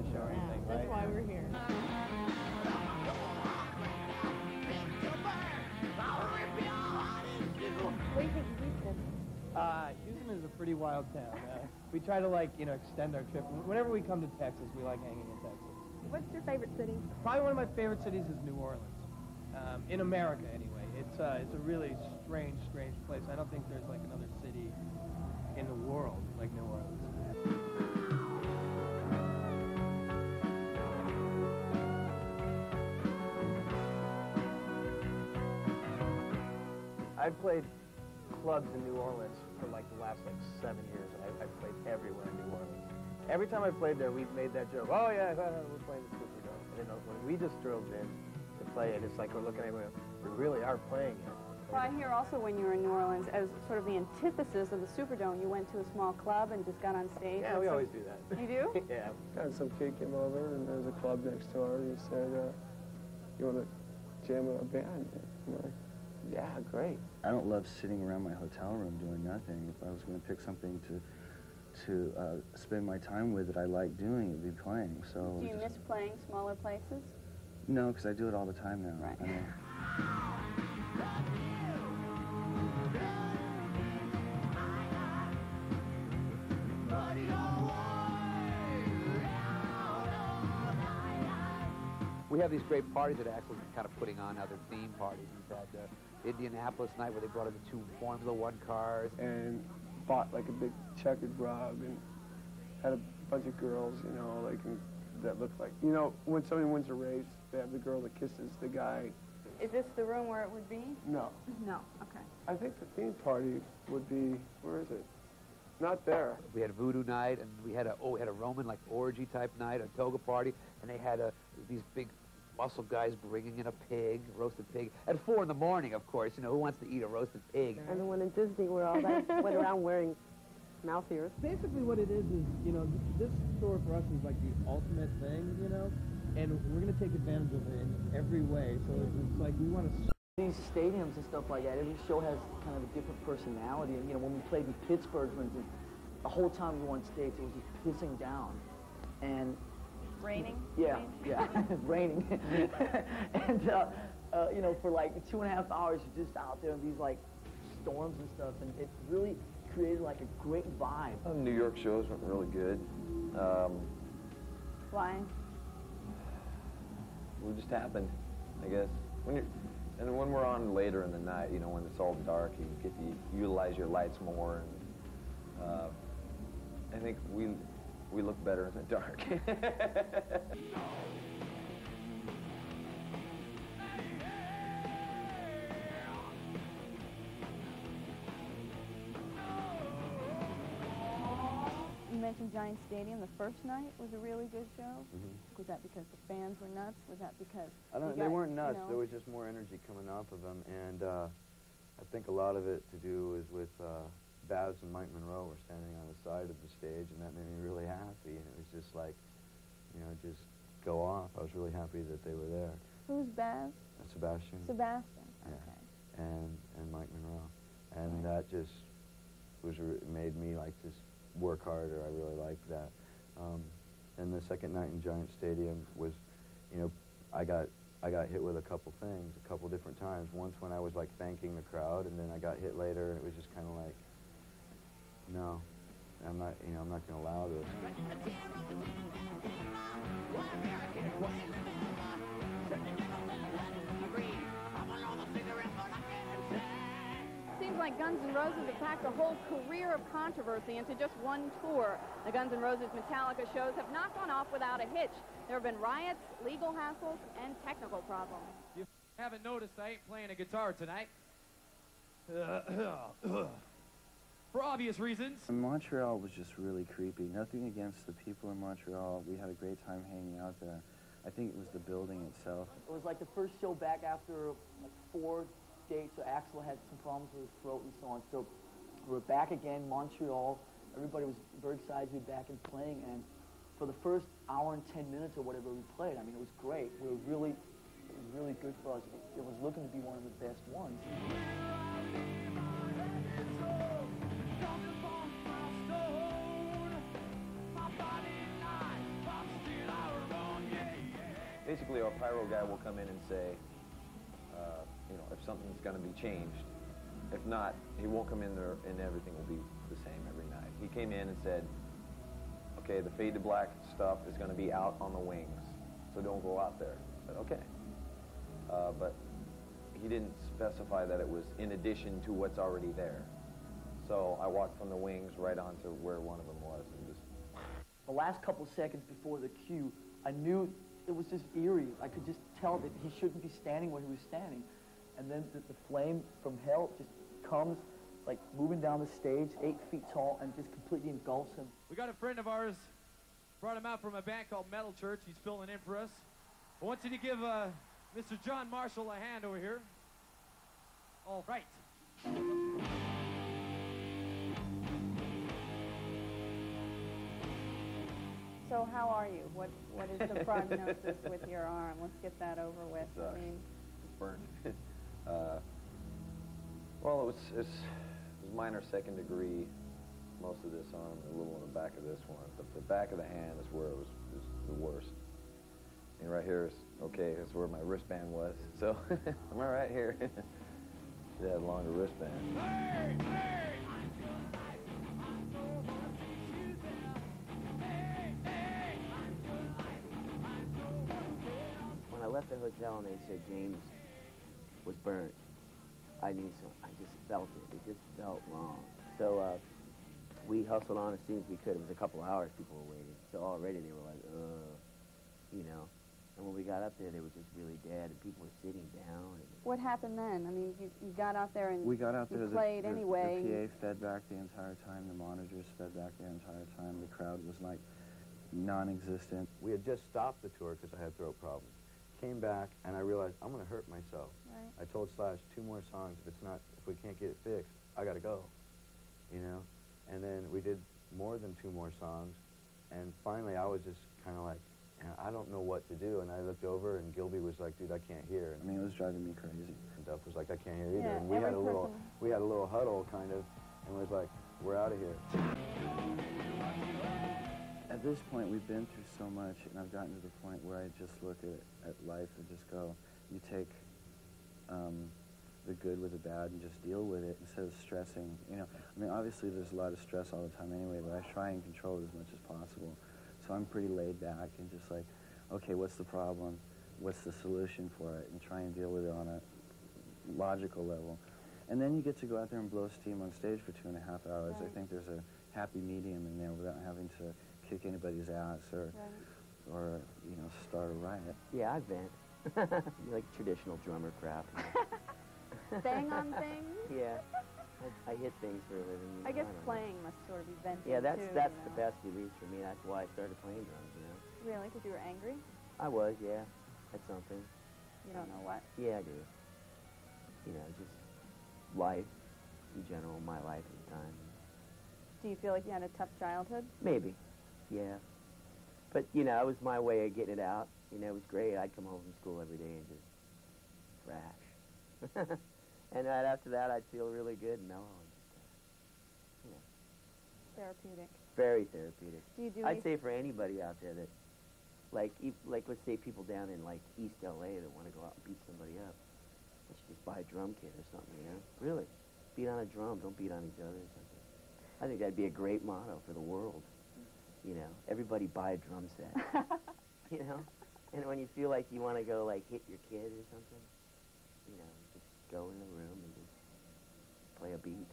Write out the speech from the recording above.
the show or anything, That's right? why we're here. What do you think of Houston? Houston is a pretty wild town. We try to, like, you know, extend our trip. Whenever we come to Texas, we like hanging in Texas. What's your favorite city? Probably one of my favorite cities is New Orleans. In America, anyway. It's a really strange place. I don't think there's, like, another city in the world like New Orleans. I've played clubs in New Orleans for like the last 7 years, and I've played everywhere in New Orleans. Every time I played there, we've made that joke. Oh yeah, we're playing the Superdome. And then when we just drove in to play it, it's like we're looking at it, we really are playing it. Well, I hear also when you were in New Orleans, as sort of the antithesis of the Superdome, you went to a small club and just got on stage. Yeah, we always do that. You do? Yeah. And some kid came over, and there was a club next door, and he said, you want to jam with our band? I'm like, yeah, great. I don't love sitting around my hotel room doing nothing. If I was going to pick something to spend my time with that I like doing, it would be playing. So. Do you miss playing smaller places? No, because I do it all the time now. Right. I mean, we have these great parties that Axel's kind of putting on, other theme parties. We've had Indianapolis night where they brought in the 2 Formula One cars. And bought like a big checkered rug and had a bunch of girls, you know, like that looked like, you know, when somebody wins a race, they have the girl that kisses the guy. Is this the room where it would be? No. No, okay. I think the theme party would be, where is it? Not there. We had voodoo night, and we had a Roman like orgy type night, a toga party, and they had these big muscle guys bringing in a pig, roasted pig, at 4 in the morning, of course. You know, who wants to eat a roasted pig? And the one in Disney where all that went around wearing mouse ears. Basically what it is, you know, this store for us is like the ultimate thing, you know, and we're going to take advantage of it in every way. So it's like we want to... These stadiums and stuff like that, every show has kind of a different personality. And, you know, when we played in Pittsburgh, for instance, the whole time we were on stage, it was just pissing down. And... Raining? Yeah, yeah, raining. And, you know, for like 2.5 hours, you're just out there in these, like, storms and stuff. And it really created, like, a great vibe. New York shows went really good. Why? It just happened, I guess. And when we're on later in the night, you know, when it's all dark, you get to utilize your lights more. And I think we look better in the dark. You mentioned Giant Stadium. The first night was a really good show. Was that because the fans were nuts? Was that because they weren't nuts. You know, there was just more energy coming off of them, and I think a lot of it to do is with Babs and Mike Monroe were standing on the side of the stage, and that made me really happy. And it was just like, you know, just go off. I was really happy that they were there. Who's Baz? Sebastian. Sebastian. Yeah. Okay. And Mike Monroe, and that just made me like just work harder. I really liked that. And the second night in Giant Stadium was, you know, I got hit with a couple things, a couple different times. Once when I was like thanking the crowd, and then I got hit later, and it was just kind of like, no, I'm not, you know, I'm not going to allow this. Seems like Guns N' Roses have packed a whole career of controversy into just one tour. The Guns N' Roses Metallica shows have not gone off without a hitch. There have been riots, legal hassles, and technical problems. You haven't noticed I ain't playing a guitar tonight. For obvious reasons. Montreal was just really creepy. Nothing against the people in Montreal. We had a great time hanging out there. I think it was the building itself. It was like the first show back after like 4 dates, so Axel had some problems with his throat and so on. So we're back again, Montreal. Everybody was very excited to be back and playing, and for the first hour and 10 minutes or whatever we played, I mean, it was great. It was really good for us. It was looking to be one of the best ones. basically our pyro guy will come in and say, you know, if something's going to be changed. If not, he won't come in there and everything will be the same every night. He came in and said, okay, the fade to black stuff is going to be out on the wings, so don't go out there. I said, okay. But he didn't specify that it was in addition to what's already there. So I walked from the wings right onto where one of them was and just... The last couple seconds before the cue, I knew it was just eerie. I could just tell that he shouldn't be standing where he was standing. And then the flame from hell just comes, like moving down the stage, 8 feet tall, and just completely engulfs him. We got a friend of ours, brought him out from a band called Metal Church. He's filling in for us. I want you to give Mr. John Marshall a hand over here. All right. So how are you? What is the prognosis with your arm? Let's get that over with. I mean, it's burned. Well, it was minor second degree, most of this arm, a little on the back of this one. But the back of the hand is where it was the worst. And right here is, okay, that's where my wristband was. So, am I right here? Should have had a longer wristband. When I left the hotel and they said James was burnt, I knew so. I just felt it. It just felt wrong. So we hustled on as soon as we could. It was a couple of hours people were waiting. So already they were like, you know. And when we got up there, they were just really dead, and people were sitting down. And what happened then? I mean, you got out there and we got out there, you played anyway. The PA fed back the entire time. The monitors fed back the entire time. The crowd was like non-existent. We had just stopped the tour because I had throat problems. Came back and I realized I'm going to hurt myself. Right. I told Slash 2 more songs. If we can't get it fixed, I got to go. You know. And then we did more than 2 more songs, and finally I was just kind of like, I don't know what to do. And I looked over and Gilby was like, dude, I can't hear. I mean, it was driving me crazy. And Duff was like, I can't hear either. Yeah, and we had a little huddle kind of, and was like, we're out of here. At this point, we've been through so much, and I've gotten to the point where I just look at life and just go, you take the good with the bad and just deal with it instead of stressing. You know, I mean, obviously there's a lot of stress all the time anyway, but I try and control it as much as possible. So I'm pretty laid back and just like, okay, what's the problem? What's the solution for it? And try and deal with it on a logical level. And then you get to go out there and blow steam on stage for 2.5 hours. Right. I think there's a happy medium in there without having to kick anybody's ass or you know, start a riot. Yeah, I've been. You like traditional drummer crap. Bang on things? Yeah. I hit things for a living. I guess don't know. playing must sort of be venting Yeah, that's too, the you know? best release for me. That's why I started playing drums, you know. Really? Because you were angry? I was, yeah. At something. You don't know what? Yeah, I do. You know, just life in general, my life at the time. Do you feel like you had a tough childhood? Maybe. Yeah. But, you know, it was my way of getting it out. You know, it was great. I'd come home from school every day and just thrash. And right after that, I'd feel really good and mellow. And just, you know. Therapeutic. Very therapeutic. Do you do I'd say for anybody out there that, like let's say people down in, like, East L.A. that want to go out and beat somebody up, they should just buy a drum kit or something, you know? Really. Beat on a drum. Don't beat on each other or something. I think that'd be a great motto for the world. You know, everybody buy a drum set. You know? And when you feel like you want to go, like, hit your kid or something, you know, just go in the room and just play a beat.